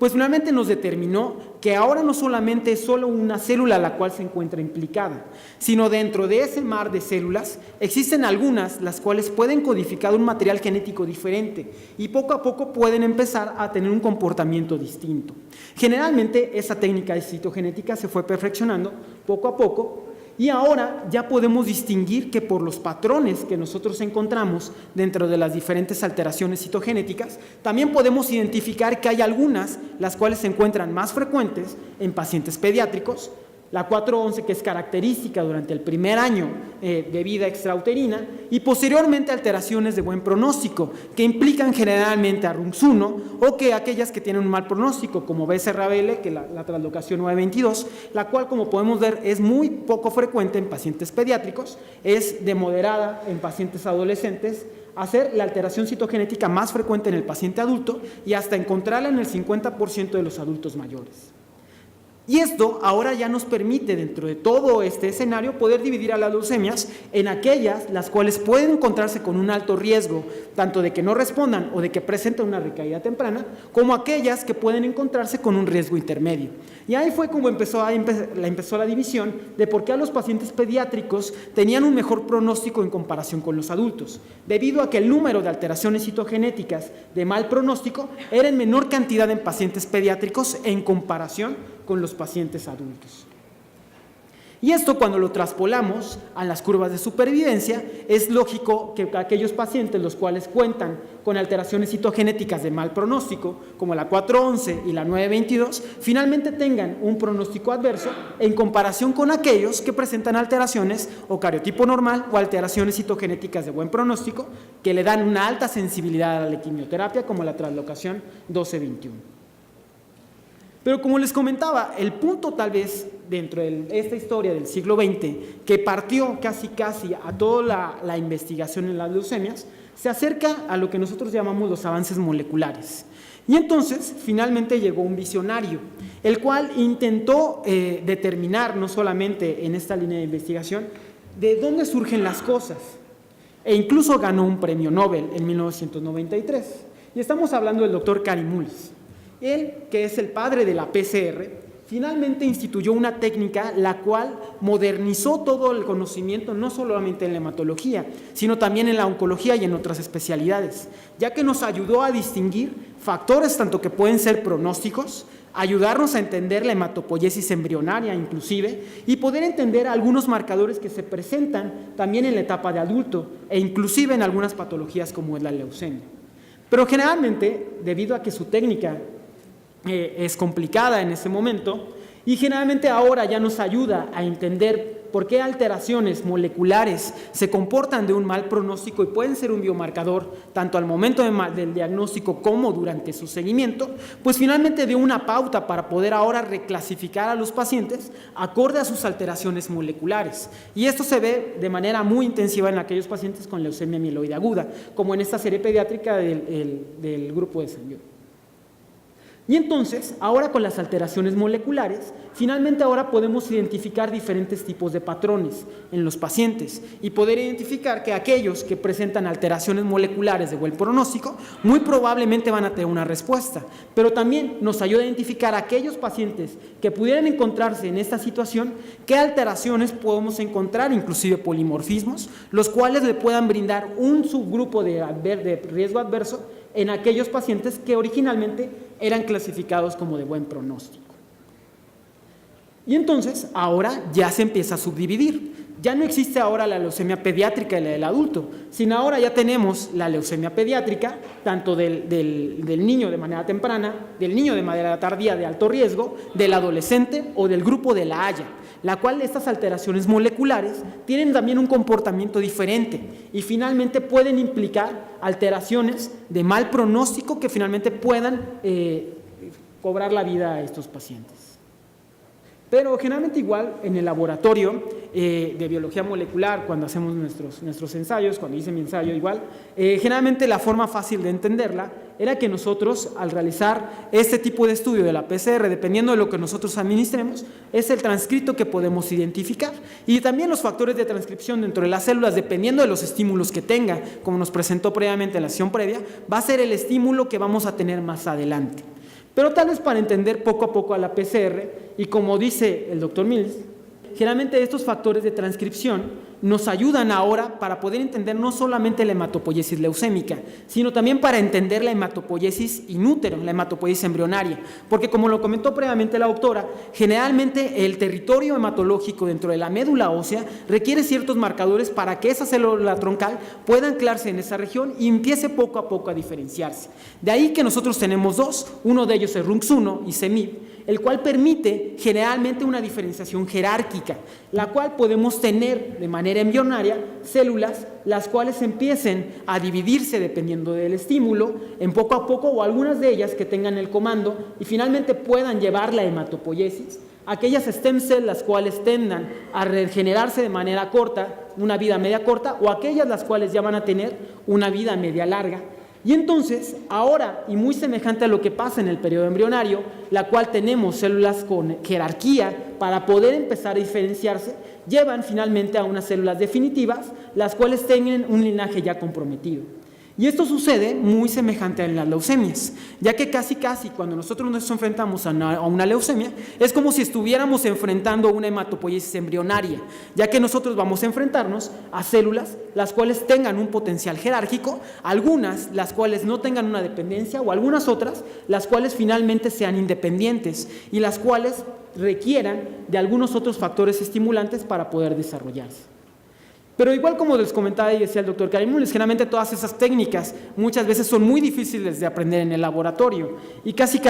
pues finalmente nos determinó que ahora no solamente es solo una célula la cual se encuentra implicada, sino dentro de ese mar de células existen algunas las cuales pueden codificar un material genético diferente y poco a poco pueden empezar a tener un comportamiento distinto. Generalmente esa técnica de citogenética se fue perfeccionando poco a poco y ahora ya podemos distinguir que por los patrones que nosotros encontramos dentro de las diferentes alteraciones citogenéticas, también podemos identificar que hay algunas las cuales se encuentran más frecuentes en pacientes pediátricos, la 411 que es característica durante el primer año de vida extrauterina y posteriormente alteraciones de buen pronóstico que implican generalmente a RUNX1 o que aquellas que tienen un mal pronóstico como BCR-ABL, que la translocación 922, la cual como podemos ver es muy poco frecuente en pacientes pediátricos, es de moderada en pacientes adolescentes, hacer la alteración citogenética más frecuente en el paciente adulto y hasta encontrarla en el 50% de los adultos mayores. Y esto ahora ya nos permite, dentro de todo este escenario, poder dividir a las leucemias en aquellas las cuales pueden encontrarse con un alto riesgo, tanto de que no respondan o de que presenten una recaída temprana, como aquellas que pueden encontrarse con un riesgo intermedio. Y ahí fue como empezó la división de por qué a los pacientes pediátricos tenían un mejor pronóstico en comparación con los adultos, debido a que el número de alteraciones citogenéticas de mal pronóstico era en menor cantidad en pacientes pediátricos en comparación con los pacientes adultos. Y esto cuando lo traspolamos a las curvas de supervivencia, es lógico que aquellos pacientes los cuales cuentan con alteraciones citogenéticas de mal pronóstico, como la 411 y la 922, finalmente tengan un pronóstico adverso en comparación con aquellos que presentan alteraciones o cariotipo normal o alteraciones citogenéticas de buen pronóstico que le dan una alta sensibilidad a la quimioterapia, como la translocación 1221. Pero como les comentaba, el punto tal vez dentro de esta historia del siglo XX, que partió casi a toda la investigación en las leucemias, se acerca a lo que nosotros llamamos los avances moleculares. Y entonces, finalmente llegó un visionario, el cual intentó determinar, no solamente en esta línea de investigación, de dónde surgen las cosas, e incluso ganó un premio Nobel en 1993. Y estamos hablando del doctor Kary Mullis. Él, que es el padre de la PCR, finalmente instituyó una técnica la cual modernizó todo el conocimiento, no solamente en la hematología, sino también en la oncología y en otras especialidades, ya que nos ayudó a distinguir factores tanto que pueden ser pronósticos, ayudarnos a entender la hematopoiesis embrionaria inclusive, y poder entender algunos marcadores que se presentan también en la etapa de adulto, e inclusive en algunas patologías como es la leucemia. Pero generalmente, debido a que su técnica es complicada en ese momento y generalmente ahora ya nos ayuda a entender por qué alteraciones moleculares se comportan de un mal pronóstico y pueden ser un biomarcador tanto al momento del diagnóstico como durante su seguimiento, pues finalmente dio una pauta para poder ahora reclasificar a los pacientes acorde a sus alteraciones moleculares. Y esto se ve de manera muy intensiva en aquellos pacientes con leucemia mieloide aguda, como en esta serie pediátrica del grupo de San Diego. Y entonces, ahora con las alteraciones moleculares, finalmente ahora podemos identificar diferentes tipos de patrones en los pacientes y poder identificar que aquellos que presentan alteraciones moleculares de buen pronóstico muy probablemente van a tener una respuesta, pero también nos ayuda a identificar a aquellos pacientes que pudieran encontrarse en esta situación, qué alteraciones podemos encontrar, inclusive polimorfismos, los cuales le puedan brindar un subgrupo de riesgo adverso en aquellos pacientes que originalmente eran clasificados como de buen pronóstico. Y entonces, ahora ya se empieza a subdividir. Ya no existe ahora la leucemia pediátrica y la del adulto, sino ahora ya tenemos la leucemia pediátrica, tanto del niño de manera temprana, del niño de manera tardía de alto riesgo, del adolescente o del grupo de la Haya, la cual estas alteraciones moleculares tienen también un comportamiento diferente y finalmente pueden implicar alteraciones de mal pronóstico que finalmente puedan cobrar la vida a estos pacientes. Pero generalmente igual en el laboratorio de biología molecular, cuando hacemos nuestros ensayos, cuando hice mi ensayo igual, generalmente la forma fácil de entenderla era que nosotros al realizar este tipo de estudio de la PCR, dependiendo de lo que nosotros administremos, es el transcrito que podemos identificar y también los factores de transcripción dentro de las células, dependiendo de los estímulos que tenga, como nos presentó previamente en la sesión previa, va a ser el estímulo que vamos a tener más adelante. Pero tal vez para entender poco a poco a la PCR, y como dice el doctor Mills, generalmente estos factores de transcripción nos ayudan ahora para poder entender no solamente la hematopoiesis leucémica, sino también para entender la hematopoiesis in útero, la hematopoiesis embrionaria, porque como lo comentó previamente la doctora, generalmente el territorio hematológico dentro de la médula ósea requiere ciertos marcadores para que esa célula troncal pueda anclarse en esa región y empiece poco a poco a diferenciarse. De ahí que nosotros tenemos dos, uno de ellos es RUNX1 y CEMIB, el cual permite generalmente una diferenciación jerárquica, la cual podemos tener de manera embrionaria células las cuales empiecen a dividirse dependiendo del estímulo en poco a poco, o algunas de ellas que tengan el comando y finalmente puedan llevar la hematopoiesis, aquellas stem cells las cuales tendan a regenerarse de manera corta, una vida media corta, o aquellas las cuales ya van a tener una vida media larga. Y entonces, ahora, y muy semejante a lo que pasa en el periodo embrionario, la cual tenemos células con jerarquía para poder empezar a diferenciarse, llevan finalmente a unas células definitivas, las cuales tienen un linaje ya comprometido. Y esto sucede muy semejante a las leucemias, ya que casi cuando nosotros nos enfrentamos a una leucemia, es como si estuviéramos enfrentando una hematopoiesis embrionaria, ya que nosotros vamos a enfrentarnos a células las cuales tengan un potencial jerárquico, algunas las cuales no tengan una dependencia, o algunas otras las cuales finalmente sean independientes y las cuales requieran de algunos otros factores estimulantes para poder desarrollarse. Pero igual como les comentaba y decía el doctor Karim Mullis, generalmente todas esas técnicas muchas veces son muy difíciles de aprender en el laboratorio y casi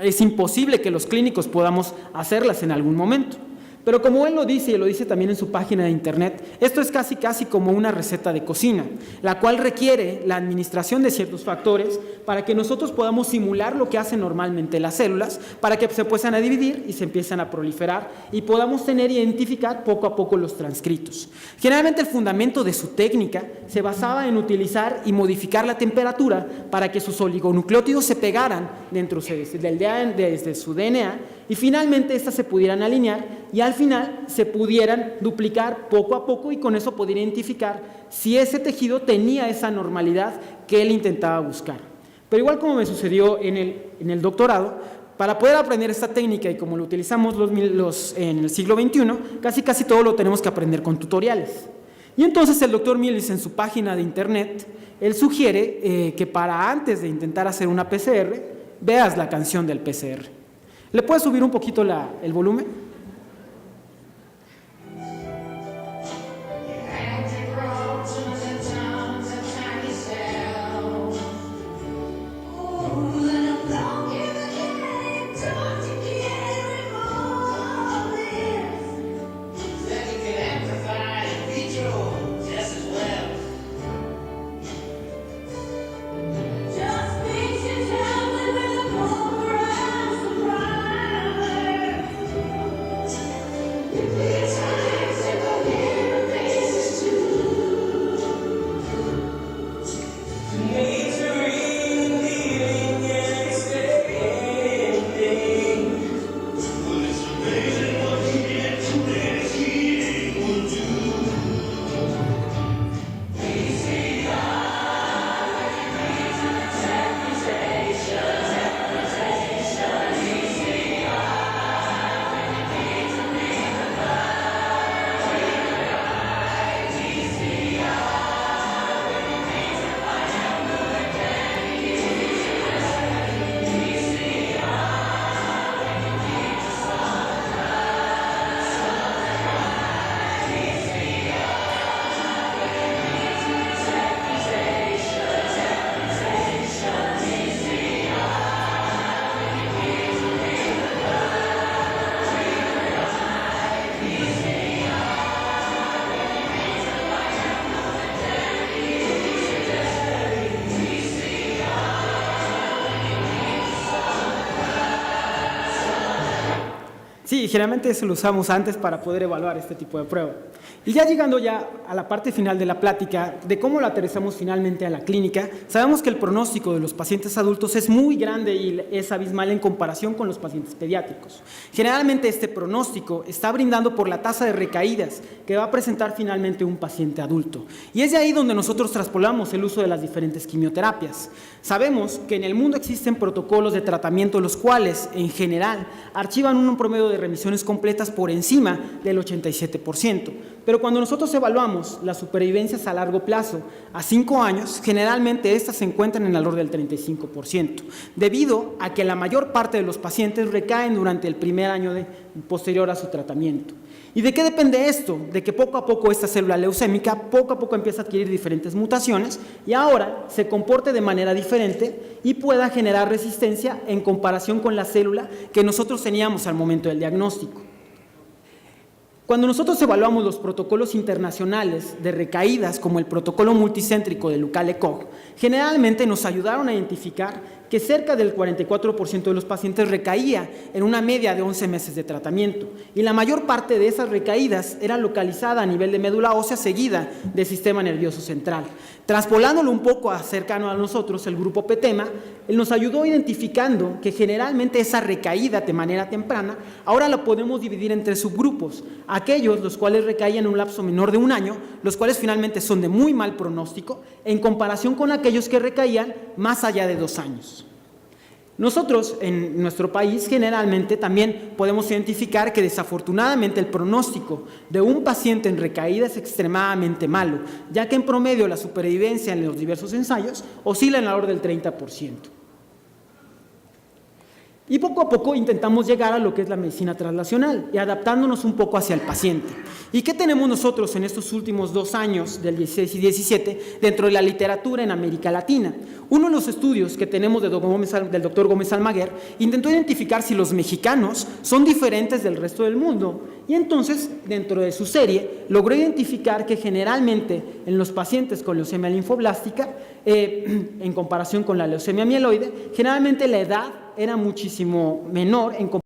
es imposible que los clínicos podamos hacerlas en algún momento. Pero como él lo dice, y lo dice también en su página de internet, esto es casi como una receta de cocina, la cual requiere la administración de ciertos factores para que nosotros podamos simular lo que hacen normalmente las células, para que se empiecen a dividir y se empiecen a proliferar y podamos identificar poco a poco los transcritos. Generalmente el fundamento de su técnica se basaba en utilizar y modificar la temperatura para que sus oligonucleótidos se pegaran dentro de su DNA y finalmente estas se pudieran alinear y al final se pudieran duplicar poco a poco, y con eso poder identificar si ese tejido tenía esa normalidad que él intentaba buscar. Pero igual como me sucedió en el doctorado, para poder aprender esta técnica y como lo utilizamos en el siglo XXI, casi todo lo tenemos que aprender con tutoriales. Y entonces el doctor Millis, en su página de internet, él sugiere que para antes de intentar hacer una PCR, veas la canción del PCR. ¿Le puedes subir un poquito el volumen? Sí, generalmente eso lo usamos antes para poder evaluar este tipo de prueba. Y ya llegando ya a la parte final de la plática, de cómo lo aterrizamos finalmente a la clínica, sabemos que el pronóstico de los pacientes adultos es muy grande y es abismal en comparación con los pacientes pediátricos. Generalmente este pronóstico está brindando por la tasa de recaídas que va a presentar finalmente un paciente adulto. Y es de ahí donde nosotros traspolamos el uso de las diferentes quimioterapias. Sabemos que en el mundo existen protocolos de tratamiento los cuales, en general, archivan un promedio de remisiones completas por encima del 87%. Pero cuando nosotros evaluamos las supervivencias a largo plazo, a 5 años, generalmente estas se encuentran en el orden del 35%, debido a que la mayor parte de los pacientes recaen durante el primer año posterior a su tratamiento. ¿Y de qué depende esto? De que poco a poco esta célula leucémica poco a poco empieza a adquirir diferentes mutaciones y ahora se comporte de manera diferente y pueda generar resistencia en comparación con la célula que nosotros teníamos al momento del diagnóstico. Cuando nosotros evaluamos los protocolos internacionales de recaídas, como el protocolo multicéntrico de Lucale-Koch, generalmente nos ayudaron a identificar que cerca del 44% de los pacientes recaía en una media de 11 meses de tratamiento, y la mayor parte de esas recaídas era localizada a nivel de médula ósea seguida del sistema nervioso central. Traspolándolo un poco cercano a nosotros, el grupo PETEMA, él nos ayudó identificando que generalmente esa recaída de manera temprana, ahora la podemos dividir en 3 subgrupos, aquellos los cuales recaían en un lapso menor de 1 año, los cuales finalmente son de muy mal pronóstico, en comparación con aquellos que recaían más allá de 2 años. Nosotros en nuestro país generalmente también podemos identificar que desafortunadamente el pronóstico de un paciente en recaída es extremadamente malo, ya que en promedio la supervivencia en los diversos ensayos oscila en la orden del 30%. Y poco a poco intentamos llegar a lo que es la medicina translacional y adaptándonos un poco hacia el paciente. ¿Y qué tenemos nosotros en estos últimos 2 años, del 16 y 17, dentro de la literatura en América Latina? Uno de los estudios que tenemos del doctor Gómez Almaguer intentó identificar si los mexicanos son diferentes del resto del mundo. Y entonces, dentro de su serie, logró identificar que generalmente en los pacientes con leucemia linfoblástica, en comparación con la leucemia mieloide, generalmente la edad era muchísimo menor en comparación